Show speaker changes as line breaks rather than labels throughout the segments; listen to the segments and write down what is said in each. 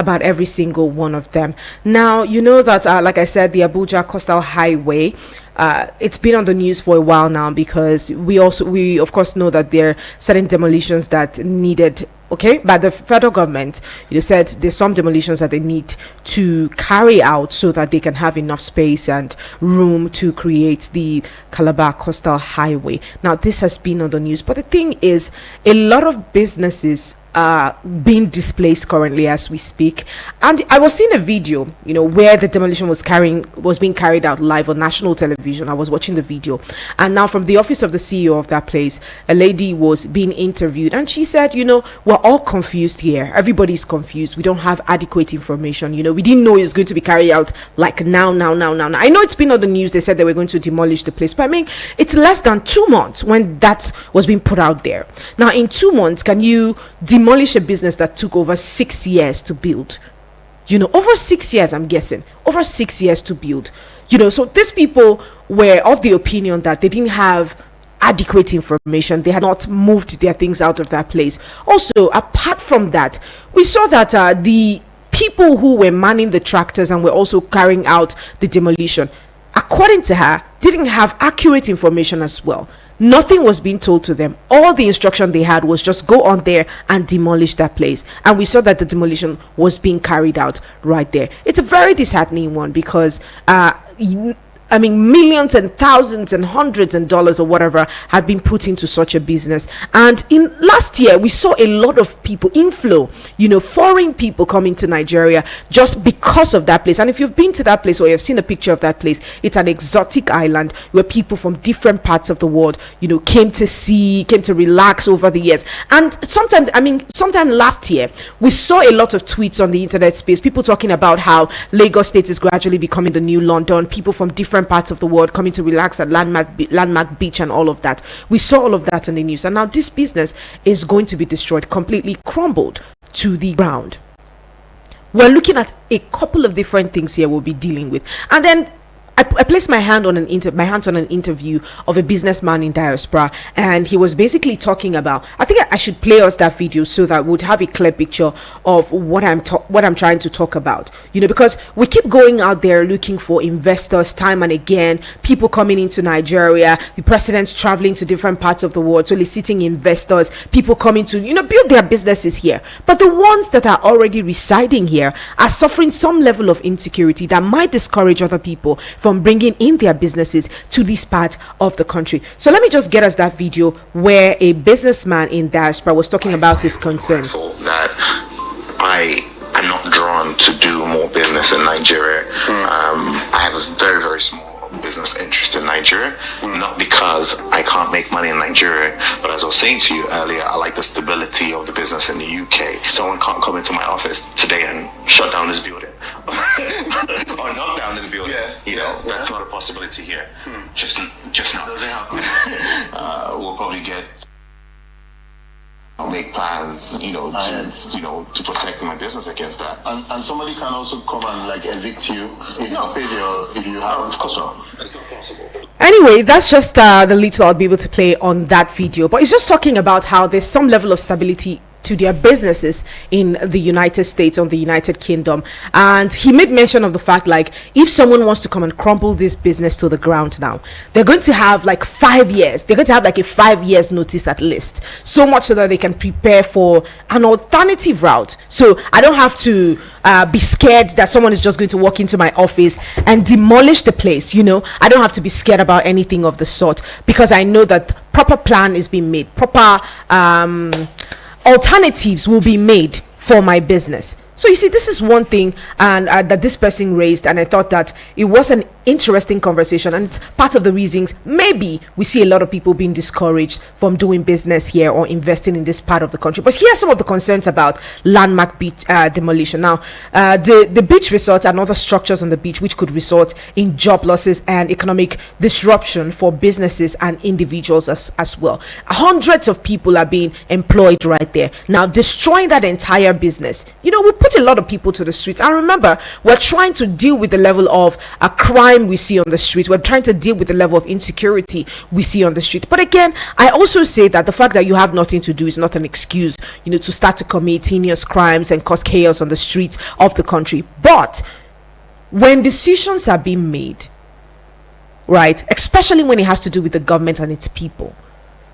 about every single one of them. Now, you know that, like I said, the Abuja Coastal Highway, it's been on the news for a while now, because we of course know that there are certain demolitions that needed, okay, by the federal government. You said there's some demolitions that they need to carry out so that they can have enough space and room to create the Calabar Coastal Highway. Now, this has been on the news, but the thing is, a lot of businesses are being displaced currently as we speak. And I was seeing a video, where the demolition was being carried out live on national television. I was watching the video, and now from the office of the CEO of that place, a lady was being interviewed, and she said, we're all confused here. Everybody's confused. We don't have adequate information. We didn't know it's going to be carried out like now. I know it's been on the news. They said they were going to demolish the place, but I mean, it's less than 2 months when that was being put out there. Now, in 2 months, can you demolish a business that took over 6 years to build? Over 6 years, I'm guessing. Over 6 years to build. So these people were of the opinion that they didn't have adequate information. They had not moved their things out of that place. Also, apart from that, we saw that the people who were manning the tractors and were also carrying out the demolition, according to her, didn't have accurate information as well. Nothing was being told to them. All the instruction they had was just go on there and demolish that place. And we saw that the demolition was being carried out right there. It's a very disheartening one, because millions and thousands and hundreds of dollars or whatever had been put into such a business. And in last year, we saw a lot of people inflow, foreign people coming to Nigeria just because of that place. And if you've been to that place or you've seen a picture of that place, it's an exotic island where people from different parts of the world, came to relax over the years. And sometime last year, we saw a lot of tweets on the internet space, people talking about how Lagos State is gradually becoming the new London, people from different parts of the world coming to relax at landmark beach and all of that. We saw all of that in the news, and now this business is going to be destroyed, completely crumbled to the ground. We're looking at a couple of different things here we'll be dealing with, and then I placed my hands on an interview of a businessman in diaspora, and he was basically talking about, I think I should play us that video so that we'd have a clear picture of what I'm trying to talk about. Because we keep going out there looking for investors time and again, people coming into Nigeria, the presidents traveling to different parts of the world, soliciting investors, people coming to build their businesses here. But the ones that are already residing here are suffering some level of insecurity that might discourage other people from bringing in their businesses to this part of the country. So let me just get us that video where a businessman in diaspora was talking about his concerns.
That I am not drawn to do more business in Nigeria. I have a very, very small business interest in Nigeria, not because I can't make money in Nigeria, but as I was saying to you earlier, I like the stability of the business in the UK. Someone can't come into my office today and shut down this building or knock down this building. That's not a possibility here. Just not. Doesn't happen. We'll probably make plans, to protect my business against that.
And somebody can also come and evict you if you have.
Of course not. It's not possible.
Anyway, that's just the little I'll be able to play on that video. But it's just talking about how there's some level of stability to their businesses in the United States, on the United Kingdom. And he made mention of the fact, if someone wants to come and crumble this business to the ground now, they're going to have 5 years. They're going to have a 5 years notice at least, so much so that they can prepare for an alternative route. So I don't have to be scared that someone is just going to walk into my office and demolish the place. I don't have to be scared about anything of the sort, because I know that proper plan is being made, proper alternatives will be made for my business. So you see, this is one thing and that this person raised, and I thought that it was an interesting conversation, and it's part of the reasons maybe we see a lot of people being discouraged from doing business here or investing in this part of the country. But here are some of the concerns about landmark beach demolition. Now, the beach resorts and other structures on the beach which could result in job losses and economic disruption for businesses and individuals as well. Hundreds of people are being employed right there. Now, destroying that entire business, will put put a lot of people to the streets. And remember, we're trying to deal with the level of a crime we see on the streets. We're trying to deal with the level of insecurity we see on the street. But again, I also say that the fact that you have nothing to do is not an excuse, to start to commit heinous crimes and cause chaos on the streets of the country. But when decisions are being made, right, especially when it has to do with the government and its people,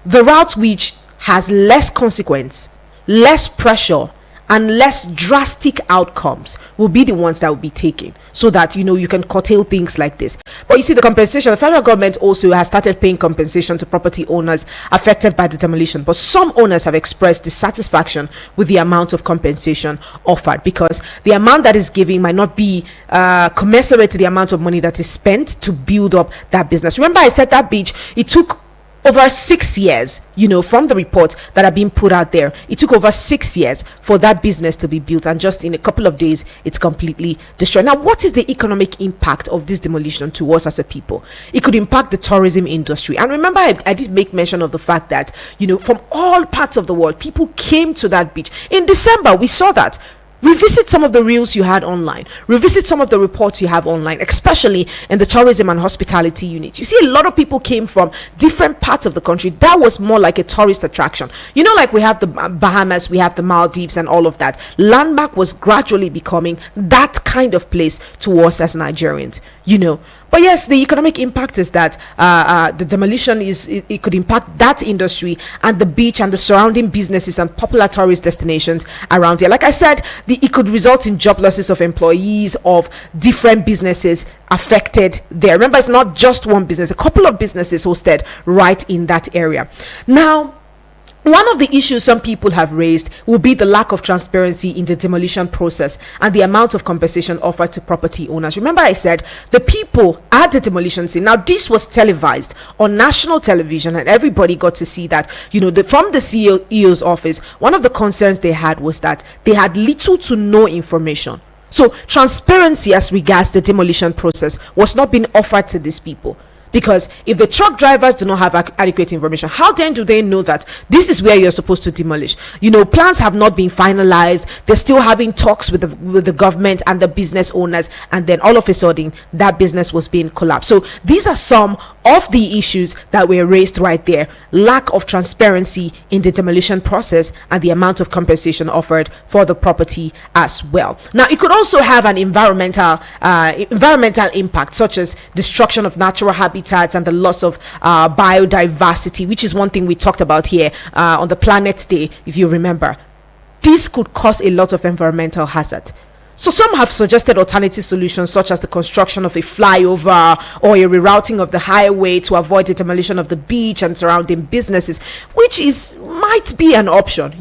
the route which has less consequence, less pressure, and less drastic outcomes will be the ones that will be taken, so that you can curtail things like this. But you see, the compensation, the federal government also has started paying compensation to property owners affected by the demolition, but some owners have expressed dissatisfaction with the amount of compensation offered, because the amount that is given might not be commensurate to the amount of money that is spent to build up that business. Remember, I said that beach, it took over 6 years, from the report that are being put out there, it took over 6 years for that business to be built, and just in a couple of days it's completely destroyed. Now, what is the economic impact of this demolition to us as a people? It could impact the tourism industry. And remember, I did make mention of the fact that from all parts of the world, people came to that beach. In December, we saw that. Revisit some of the reels you had online. Revisit some of the reports you have online, especially in the tourism and hospitality unit. You see, a lot of people came from different parts of the country. That was more like a tourist attraction. Like we have the Bahamas, we have the Maldives and all of that. Landmark was gradually becoming that kind of place to us as Nigerians, But yes, the economic impact is that the demolition it could impact that industry and the beach and the surrounding businesses and popular tourist destinations around here. Like I said, it could result in job losses of employees of different businesses affected there. Remember, it's not just one business, a couple of businesses hosted right in that area. Now, one of the issues some people have raised will be the lack of transparency in the demolition process and the amount of compensation offered to property owners. Remember, I said the people at the demolition scene. Now, this was televised on national television, and everybody got to see that. From the CEO's office, one of the concerns they had was that they had little to no information. So, transparency as regards the demolition process was not being offered to these people. Because if the truck drivers do not have adequate information, how then do they know that this is where you're supposed to demolish? Plans have not been finalized. They're still having talks with the government and the business owners, and then all of a sudden that business was being collapsed. So these are some of the issues that were raised right there. Lack of transparency in the demolition process and the amount of compensation offered for the property as well. Now, it could also have an environmental impact, such as destruction of natural habitats and the loss of biodiversity, which is one thing we talked about here on the Planet Day, if you remember. This could cause a lot of environmental hazard. So some have suggested alternative solutions, such as the construction of a flyover or a rerouting of the highway to avoid the demolition of the beach and surrounding businesses, which might be an option,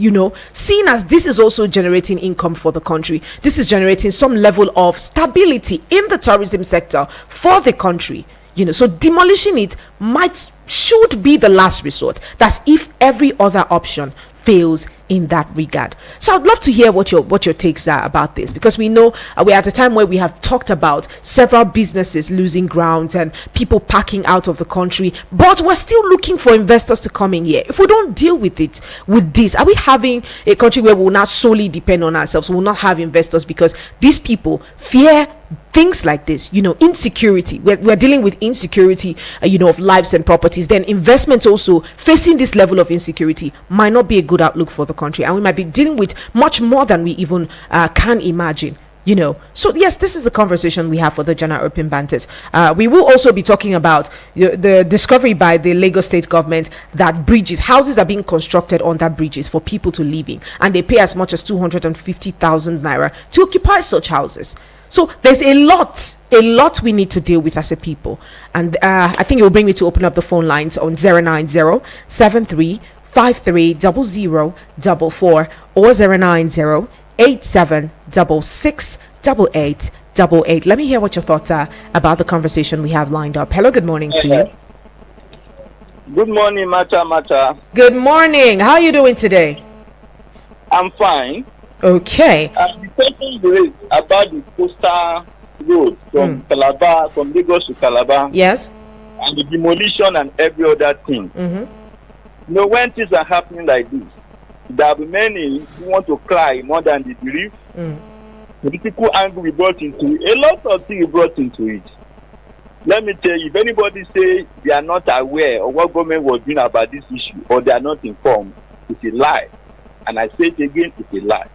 seeing as this is also generating income for the country. This is generating some level of stability in the tourism sector for the country. So demolishing it should be the last resort. That's if every other option fails in that regard. So I'd love to hear what your takes are about this, because we know we're at a time where we have talked about several businesses losing ground and people packing out of the country, but we're still looking for investors to come in here. If we don't deal with this, are we having a country where we'll not solely depend on ourselves? We'll not have investors because these people fear things like this, insecurity. We're dealing with insecurity, of lives and properties. Then investments also facing this level of insecurity might not be a good outlook for the country, and we might be dealing with much more than we even can imagine. So yes, this is the conversation we have for the General Open Banters. We will also be talking about the discovery by the Lagos state government that houses are being constructed under bridges for people to live in, and they pay as much as 250,000 naira to occupy such houses. So there's a lot we need to deal with as a people, and I think it will bring me to open up the phone lines on 090-7353-0044 or 090-8766-8888. Let me hear what your thoughts are about the conversation we have lined up. Hello, good morning to you.
Good morning, Mata.
Good morning. How are you doing today?
I'm fine.
Okay.
The question is about the coastal road from Calabar, from Lagos to Calabar.
Yes.
And the demolition and every other thing. When things are happening like this, there will be many who want to cry more than the grief. political angle we brought into it. A lot of things we brought into it. Let me tell you, if anybody say they are not aware of what government was doing about this issue or they are not informed, it's a lie. And I say it again, it's a lie.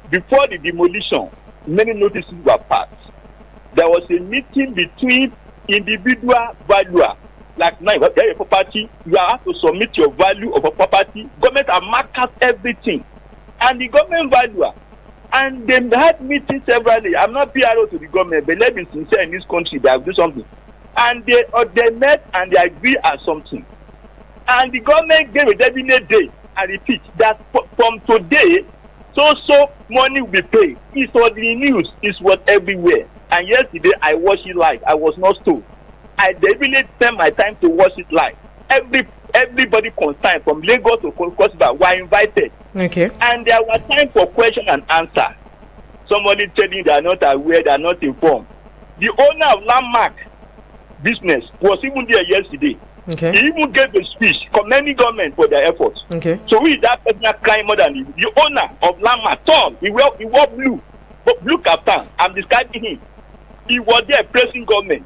Before the demolition, many notices were passed. There was a meeting between individual valuer. Like now, if you have a property, you have to submit your value of a property. Government have marked out everything. And the government valuer, and they had meetings severally. I'm not PRO to the government, but let's be sincere in this country, they have do something. And they met and they agree on something. And the government gave a definite date and repeat that from today, so money will be paid. It's on the news, it's what everywhere. And yesterday I watched it live. I was not told. I definitely spent my time to watch it live. Everybody concerned from Lagos to Kosovo were invited.
Okay.
And there was time for question and answer. Somebody telling they are not aware, they are not informed. The owner of Landmark business was even there yesterday.
Okay.
He even gave a speech commending government for their efforts.
Okay.
So who is that person crying more than the owner of Landmark? Tom, he wore blue kaftan. I'm describing him. He was there praising government.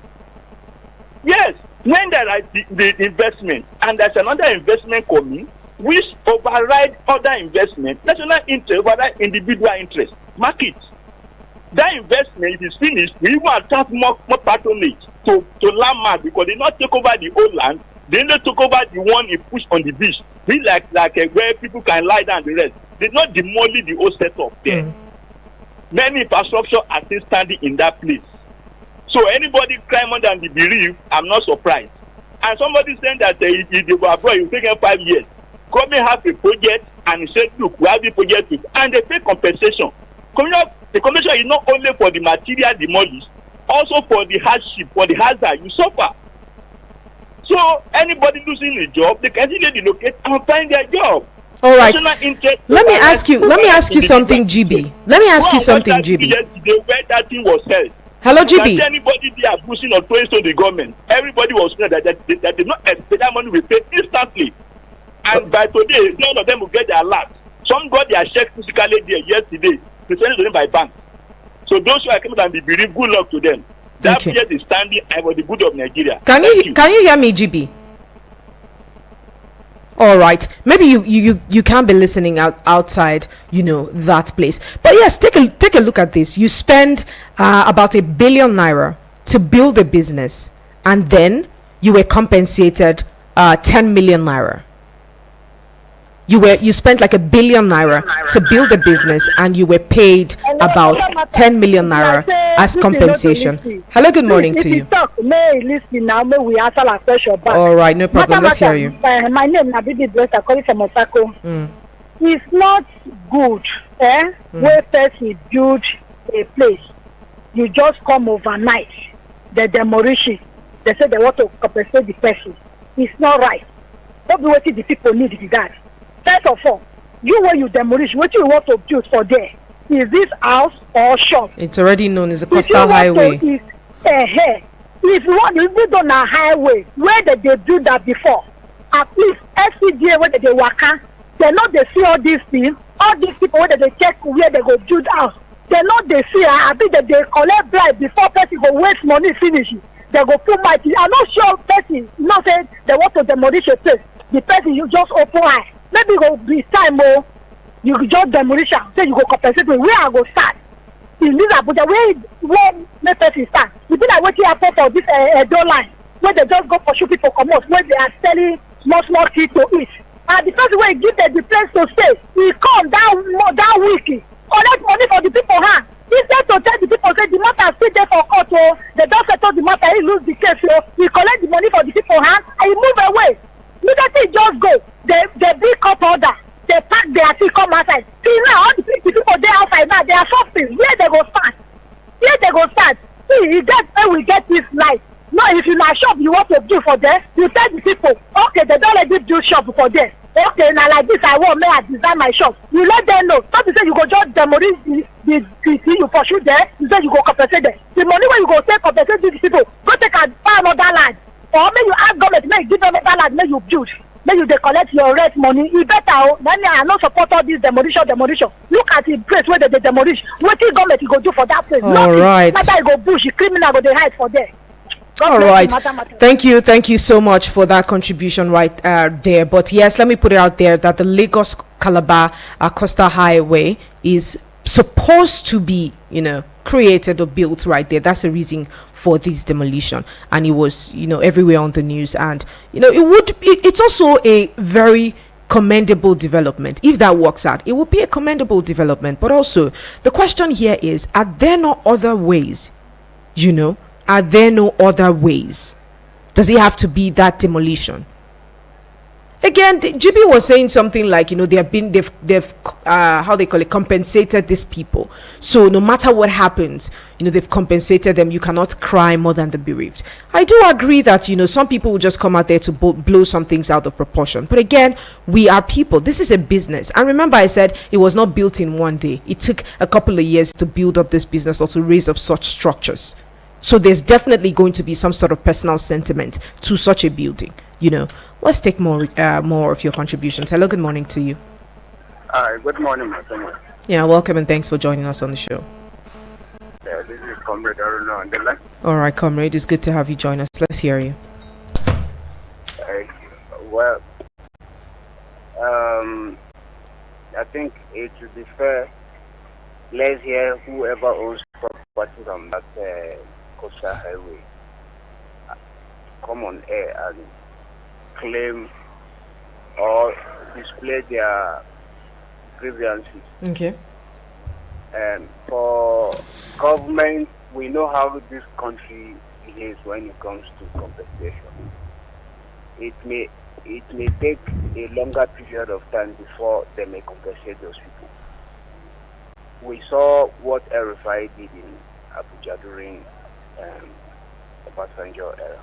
Yes, when there is the investment and there's another investment coming which override other investment, national interest override individual interest, market. That investment, if it's finished, we even attract more patronage to Landmark because they not take over the old land, they not take over the one he pushed on the beach. Be like where people can lie down the rest. They not demolish the old setup there. Many infrastructure are still standing in that place. So anybody cry more than the belief, I'm not surprised. And somebody saying that if they were abroad, it will take them 5 years. Government have a project and he said, look, we have the project and they pay compensation. The compensation is not only for the material demolished, also for the hardship, for the hazard you suffer. So anybody losing a job, they can easily relocate and find their job.
All right. Let me ask you something, GB. Let me ask you something, GB.
Where that thing was held.
Hello, GB.
Anybody there abusing or throwing to the government, everybody was saying that they did not expect that money will be paid instantly. And by today, none of them will get their alert. Some got their check physically there yesterday. They sent it to them by bank. So those who are coming and be believe, good luck to them. That place is standing for the good of Nigeria.
Can you hear me, GB? All right, maybe you can't be listening outside, that place. But yes, take a look at this. You spend about ₦1 billion to build a business, and then you were compensated 10 million naira. You spent like ₦1 billion to build a business, and you were paid about 10 million naira as compensation. Hello, good morning to you. All right, no problem. Let's hear you.
My name is Bibi Bless. I call it from Osako. It's not good, where first you build a place, you just come overnight, the demolition. They say they want to compensate the person. It's not right. Don't be waiting the people need to that. First of all, when you demolish, what you want to build for there? Is this house or shop?
It's already known as a coastal highway.
If you want to build on a highway, where did they do that before? At least SCDA, where they work, they know they see all these things. All these people, where they check where they go build house, they know they see. I think that they collect bribe before person go waste money finish. They go put my. I'm not sure person. Not saying they want to demolish a place. The person you just open eye. Maybe it will be time you just demolition, so you go compensate me. Where I go start? In this Abuja, where make person start? You think I wait here for this door line, where they just go pursue people come out, where they are selling small things to eat. And the person where give them the place to stay, he come that week, collect money for the people hand. Instead to tell the people say the matter still there for court, they don't settle the matter, he lose the case, he collect the money for the people hand and he move away. Immediately just go. They bring court order. They pack their thing, come outside. See now, all the people there outside now, they are suffering. Where they go start? See, you get where we get this light. No, if you not shop you want to do for them, you tell the people, okay, they don't let you do shop for them. Okay, now like this, I want me I design my shop. You let them know. Not to say you go just demolish the you pursue there, you say you go compensate them. The money where you go take compensate these people, go take and buy another land. Or may you ask government, may you give them another land, may you build. make you dey collect your rent money. E better o. Na me I no support all this demolition. Look at the place where they demolish. Wetin government go do for that place?
All right.
Matter go bush, criminal go dey hide for there.
All right. Thank you so much for that contribution right there. But yes, let me put it out there that the Lagos Calabar Coastal Highway is supposed to be, created or built right there. That's the reason for this demolition, and it was, everywhere on the news. And it's also a very commendable development. If that works out, it will be a commendable development. But also, the question here is: are there no other ways? Are there no other ways? Does it have to be that demolition? Again, GB was saying something like, they've how they call it, compensated these people. So no matter what happens, they've compensated them. You cannot cry more than the bereaved. I do agree that, some people will just come out there to blow some things out of proportion. But again, we are people. This is a business. And remember, I said it was not built in one day. It took a couple of years to build up this business or to raise up such structures. So there's definitely going to be some sort of personal sentiment to such a building. Let's take more of your contributions. Hello, good morning to you.
Hi, good morning, Martin.
Yeah, welcome and thanks for joining us on the show.
Yeah, this is Comrade Aruna on the line.
All right, Comrade, it's good to have you join us. Let's hear you.
Well, I think it should be fair. Let's hear whoever owns property on that coastal highway come on air and claim or display their grievances.
Okay.
For government, we know how this country is when it comes to compensation. It may take a longer period of time before they may compensate those people. We saw what RFI did in Abuja during the Basanjo era.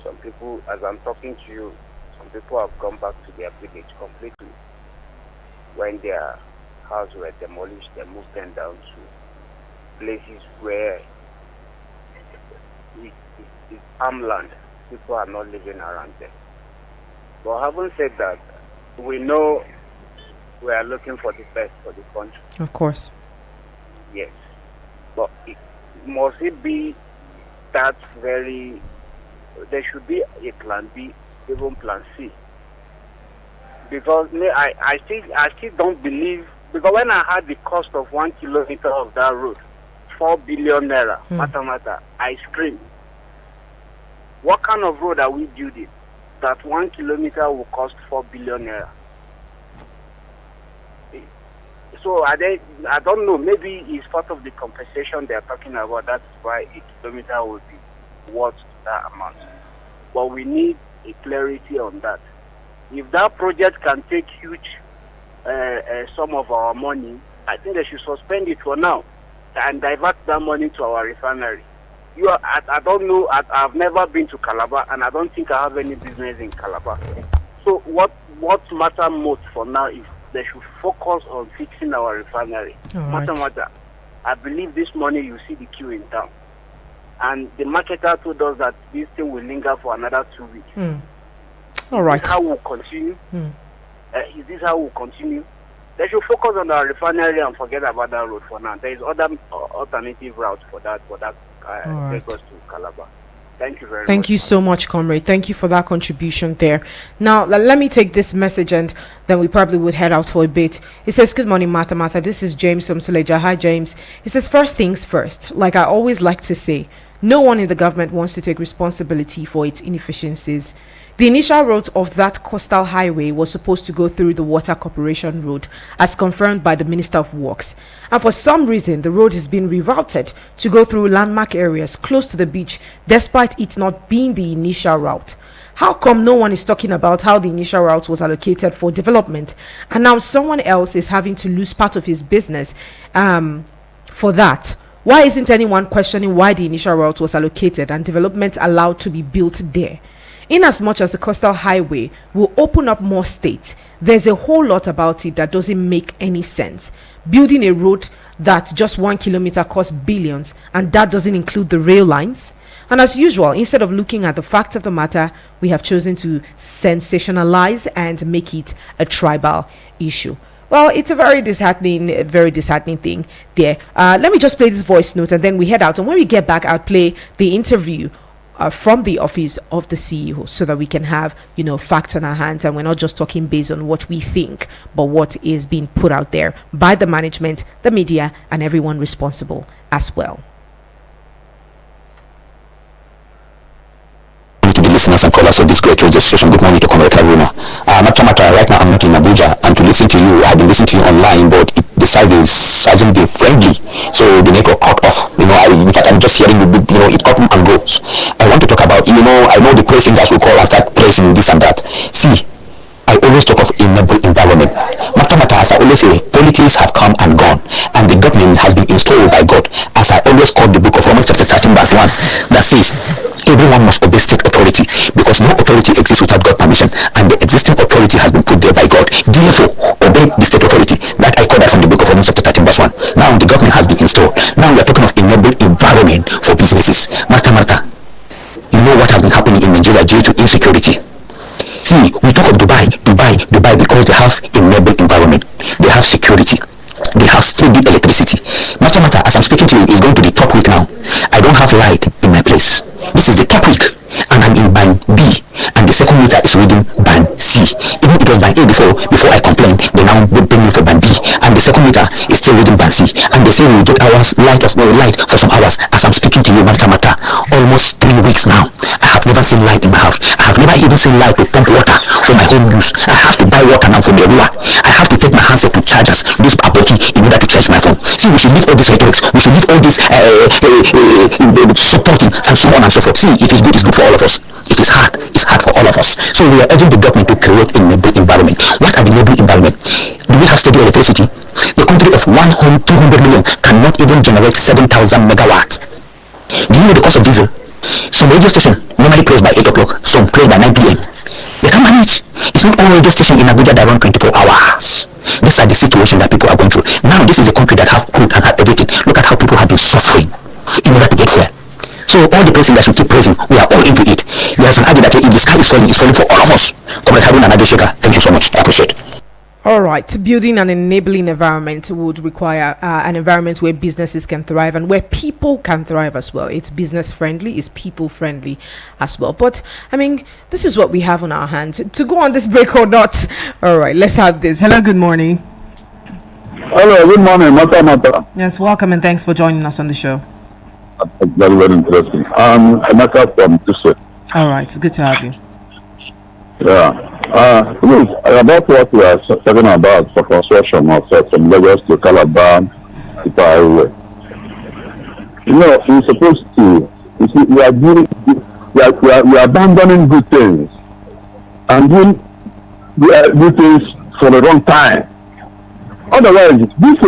Some people, as I'm talking to you, some people have gone back to their village completely. When their houses were demolished, they moved them down to places where it's farmland. People are not living around them. But having said that, we know we are looking for the best for the country.
Of course.
Yes. But must it be that very... There should be a plan B, even plan C. Because I still don't believe, because when I had the cost of 1 kilometer of that road, 4 billion naira, matter, I screamed. What kind of road are we building that 1 kilometer will cost 4 billion naira? So I don't know, maybe it's part of the compensation they're talking about. That's why a kilometer will be worth that amount. But we need a clarity on that. If that project can take huge sum of our money, I think they should suspend it for now and divert that money to our refinery. I don't know, I've never been to Calabar, and I don't think I have any business in Calabar. So what matters most for now is they should focus on fixing our refinery. Matter. I believe this morning you see the queue in town. And the marketer told us that this thing will linger for another 2 weeks.
All right.
Is this how we'll continue? Is this how we'll continue? They should focus on our refinery and forget about that road for now. There is other alternative routes for that Lagos to Calabar. Thank you very much.
Thank you so much, Comrade. Thank you for that contribution there. Now, let me take this message and then we probably would head out for a bit. It says, good morning, Martha. This is James from Suleja. Hi, James. He says, first things first, like I always like to say, no one in the government wants to take responsibility for its inefficiencies. The initial route of that coastal highway was supposed to go through the Water Corporation Road, as confirmed by the Minister of Works. And for some reason, the road has been rerouted to go through landmark areas close to the beach, despite it not being the initial route. How come no one is talking about how the initial route was allocated for development, and now someone else is having to lose part of his business for that? Why isn't anyone questioning why the initial route was allocated and development allowed to be built there? In as much as the coastal highway will open up more states, there's a whole lot about it that doesn't make any sense. Building a road that just 1 kilometer costs billions, and that doesn't include the rail lines. And as usual, instead of looking at the facts of the matter, we have chosen to sensationalize and make it a tribal issue. Well, it's a very disheartening thing there. Let me just play this voice note and then we head out. And when we get back, I'll play the interview from the office of the CEO so that we can have, facts on our hands and we're not just talking based on what we think, but what is being put out there by the management, the media, and everyone responsible as well.
Listeners and callers of this great radio station, good morning to Comrade Haruna. Right now I'm not in Abuja, and to listen to you, I've been listening to you online, but the service hasn't been friendly, so the network cut off. In fact, I'm just hearing it cut and goes. I want to talk about, I know the praising guys will call and start praising this and that. See, I always talk of a noble environment. As I always say, politics have come and gone, and the government has been installed by God. As I always quote the book of Romans chapter 13 verse 1, that says, everyone must obey state authority, because no authority exists without God's permission, and the existing authority has been put there by God. Therefore, obey the state authority. That I quote that from the book of Romans chapter 13 verse 1. Now the government has been installed. Now we are talking of a noble environment for businesses. Martha, you know what has been happening in Nigeria due to insecurity? See, we talk of Dubai because they have a noble environment. They have security. They have steady electricity. Matter, as I'm speaking to you, is going to the top week now. I don't have light in my place. This is the top week, and I'm in band B, and the second meter is reading band C. Even it was band A before I complained, they now bring me for band B, and the second meter is still reading band C, and they say we will get hours light for some hours. As I'm speaking to you, Mata, almost 3 weeks now, I have never seen light in my house. I have never even seen light to pump water for my home use. I have to buy water now from the ruler. I have to take my handset to chargers, this Apple in order to charge my phone. See, we should leave all these rhetorics. We should leave all this supporting and so on and so forth. See, it is good for all of us. It is hard for all of us. So we are urging the government to create a noble environment. What are the noble environment? Do we have steady electricity? The country of 200 million cannot even generate 7,000 megawatts. Do you know the cost of diesel? Some radio station normally close by 8 o'clock, some close by 9 p.m. They can manage. It's not all radio station in Abuja that run 24 hours. These are the situation that people are going through. Now this is a country that have food and have everything. Look at how people have been suffering in order to get fuel. So all the praising that should keep praising, we are all into it. There's an idea that if the sky is falling, it's falling for all of us. Comrade Haruna and Adesheka, thank you so much. I appreciate it.
All right, building an enabling environment would require an environment where businesses can thrive and where people can thrive as well. It's business friendly, it's people friendly as well. But I mean, this is what we have on our hands to go on this break or not. All right, let's have this. Hello, good morning.
Hello, good morning, Mata.
Yes, welcome and thanks for joining us on the show.
That's very, very interesting. Emeka from Tusse.
All right, it's good to have you.
Yeah. Please, about what we are talking about for construction of from Lagos to Calabar to Highway. We're supposed to. You see, we are abandoning good things and doing good things for a long time. Otherwise, this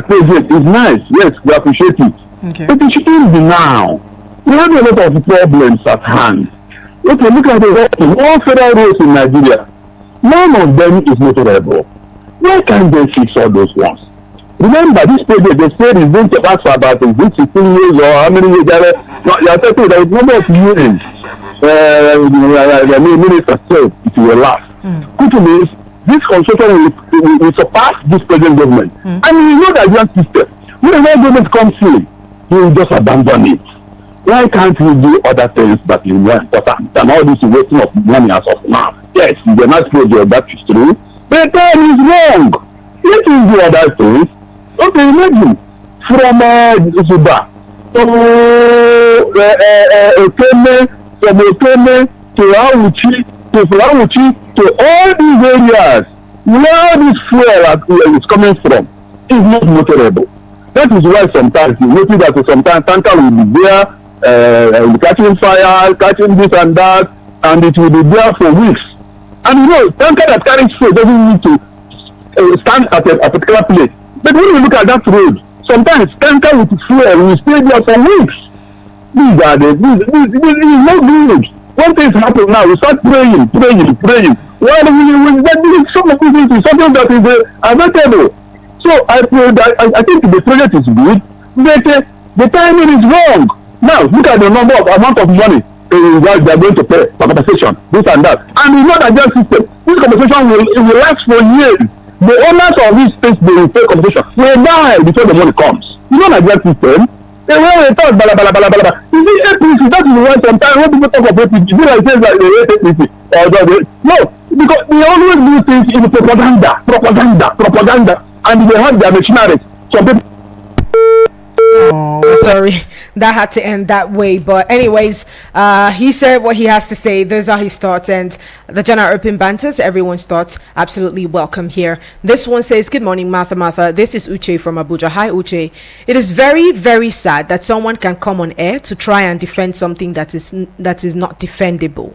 project is nice. Yes, we appreciate it.
Okay.
But it shouldn't be now. We have a lot of problems at hand. Okay, look at all federal roads in Nigeria. None of them is motorable. Why can't they fix all those ones? Remember, this project, they said it's going to last for about 16 years or how many years? No, you are talking about a number of years. The minister said it will last. Which means this construction will surpass this present government. And you know that young system. When the government comes in, he will just abandon it. Why can't we do other things that is more important than all this wasting of money as of now? Yes, the next project, that is true, but that is wrong. Let us do other things. Okay, imagine from Zuba to Okene, from Okene to Awuchi to all these areas where this fuel is coming from is not motorable. That is why sometimes you notice that sometimes tanker will be there. Catching fire, catching this and that, and it will be there for weeks. And tanker that carries fuel doesn't need to stand at a particular place. But when you look at that road, sometimes tanker with fuel will stay there for weeks. This is not good. When things happen now, we start praying. Well, some of these things is something that is avoidable. So I think the project is good, but the timing is wrong. Now look at the amount of money they are going to pay for compensation, this and that, and it's not a just system. This compensation will last for years. The owners of this space they will pay compensation will die before the money comes. It's not a just system. They will talk bala bala bala bala. You see, APC, that is why sometimes when people talk of APC, they like say like they hate APC. No, because they always do things in propaganda, and they have their machinery. Some people.
Oh, sorry, that had to end that way. But anyways, he said what he has to say. Those are his thoughts, and the General Open Banters, everyone's thoughts, absolutely welcome here. This one says, good morning, Martha. This is Uche from Abuja. Hi, Uche. It is very, very sad that someone can come on air to try and defend something that is not defendable.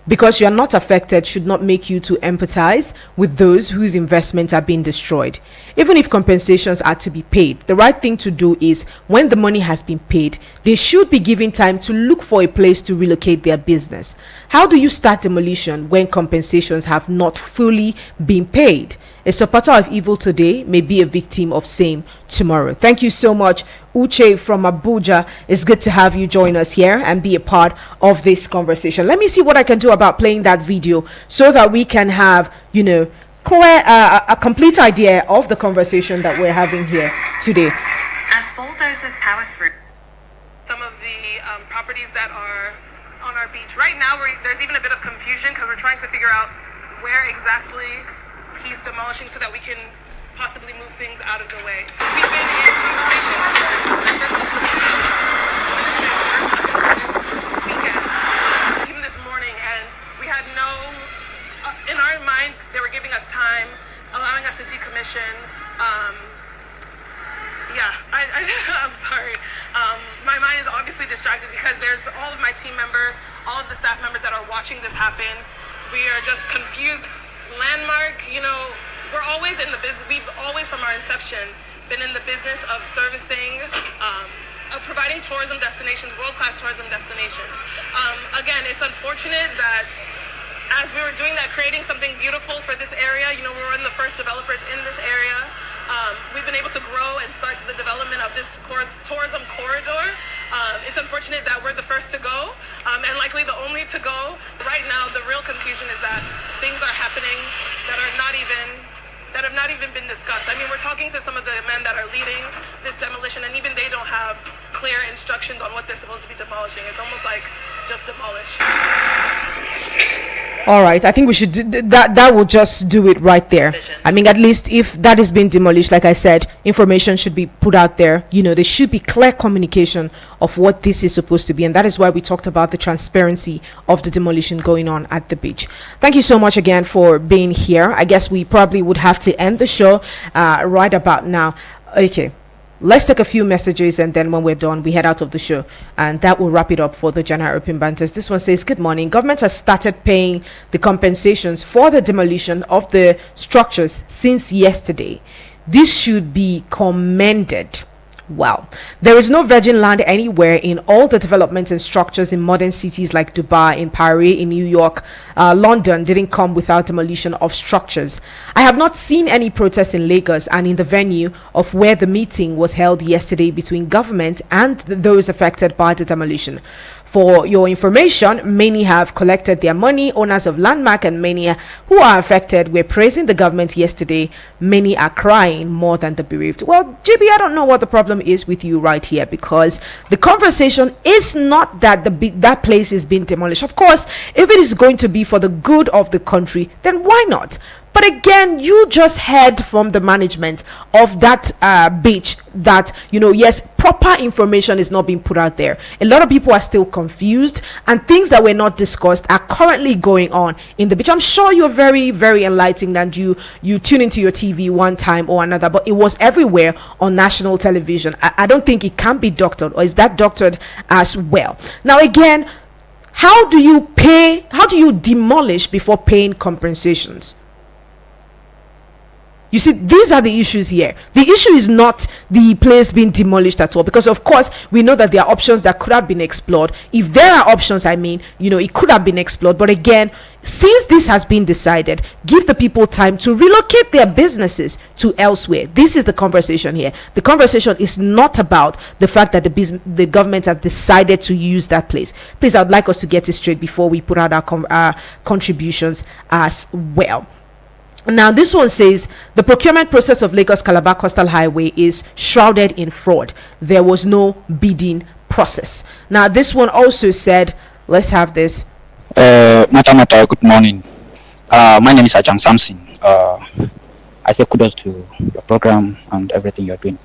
Because you are not affected should not make you to empathize with those whose investments are being destroyed. Even if compensations are to be paid, the right thing to do is when the money has been paid, they should be given time to look for a place to relocate their business. How do you start demolition when compensations have not fully been paid? A supporter of evil today may be a victim of same tomorrow. Thank you so much, Uche from Abuja. It's good to have you join us here and be a part of this conversation. Let me see what I can do about playing that video so that we can have, clear a complete idea of the conversation that we're having here today.
As bulldozers power through some of the properties that are on our beach right now, there's even a bit of confusion because we're trying to figure out where exactly he's demolishing so that we can possibly move things out of the way. We've been in conversation with members of the administrators this weekend, even this morning, and we had in our mind, they were giving us time, allowing us to decommission. I'm sorry. My mind is obviously distracted because there's all of my team members, all of the staff members that are watching this happen. We are just confused. Landmark, we're always in the business. We've always, from our inception, been in the business of servicing, of providing tourism destinations, world-class tourism destinations. Again, it's unfortunate that as we were doing that, creating something beautiful for this area, we were one of the first developers in this area. We've been able to grow and start the development of this tourism corridor. It's unfortunate that we're the first to go, and likely the only to go. Right now, the real confusion is that things are happening that have not even been discussed. I mean, we're talking to some of the men that are leading this demolition, and even they don't have clear instructions on what they're supposed to be demolishing. It's almost like just demolish.
All right, I think we should do that will just do it right there. I mean, at least if that is being demolished, like I said, information should be put out there. There should be clear communication of what this is supposed to be, and that is why we talked about the transparency of the demolition going on at the beach. Thank you so much again for being here. I guess we probably would have to end the show right about now. Okay, let's take a few messages, and then when we're done, we head out of the show, and that will wrap it up for the General Open Banters. This one says, good morning. Government has started paying the compensations for the demolition of the structures since yesterday. This should be commended. Well, there is no virgin land anywhere in all the developments and structures in modern cities like Dubai, in Paris, in New York. London didn't come without demolition of structures. I have not seen any protests in Lagos and in the venue of where the meeting was held yesterday between government and those affected by the demolition. For your information, many have collected their money. Owners of Landmark and many who are affected were praising the government yesterday. Many are crying more than the bereaved. Well, JB, I don't know what the problem is with you right here, because the conversation is not that that place is being demolished. Of course, if it is going to be for the good of the country, then why not? But again, you just heard from the management of that beach that, yes, proper information is not being put out there. A lot of people are still confused, and things that were not discussed are currently going on in the beach. I'm sure you're very, very enlightened, and you tune into your TV one time or another, but it was everywhere on national television. I don't think it can be doctored, or is that doctored as well? Now, again, how do you demolish before paying compensations? You see, these are the issues here. The issue is not the place being demolished at all, because of course we know that there are options that could have been explored. If there are options, I mean, it could have been explored. But again, since this has been decided, give the people time to relocate their businesses to elsewhere. This is the conversation here. The conversation is not about the fact that the government have decided to use that place. Please, I'd like us to get it straight before we put out our contributions as well. Now, this one says the procurement process of Lagos Calabar Coastal Highway is shrouded in fraud. There was no bidding process. Now, this one also said, let's have this.
Mata, good morning. My name is Ajang Samson. I say kudos to your program and everything you're doing.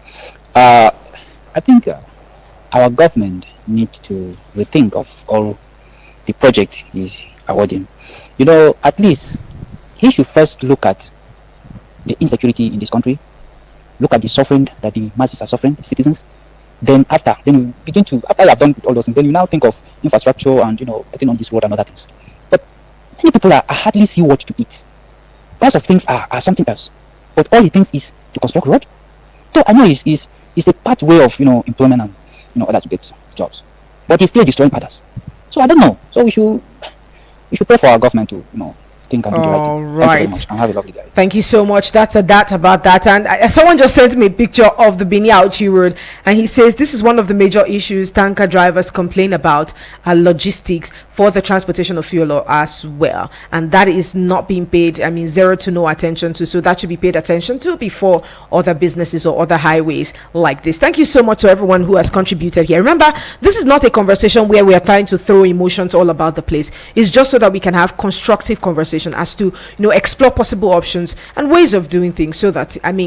I think our government needs to rethink of all the projects he's awarding. At least he should first look at the insecurity in this country, look at the suffering that the masses are suffering, the citizens. Then after you have done all those things, then you now think of infrastructure and putting on this road and other things. But many people are hardly see what to eat. Price of things are something else. But all he thinks is to construct road. So I know it's a pathway of employment and others to get jobs. But he's still destroying others. So I don't know. So we should pray for our government to think and do the right thing.
Right.
Thank you very much, and have a lovely day.
Thank you so much. That's about that. And someone just sent me a picture of the Bini Auchi Road, and he says this is one of the major issues tanker drivers complain about, logistics for the transportation of fuel as well, and that is not being paid, zero to no attention to. So that should be paid attention to before other businesses or other highways like this. Thank you so much to everyone who has contributed here. Remember, this is not a conversation where we are trying to throw emotions all about the place. It's just so that we can have constructive conversation as to explore possible options and ways of doing things, so that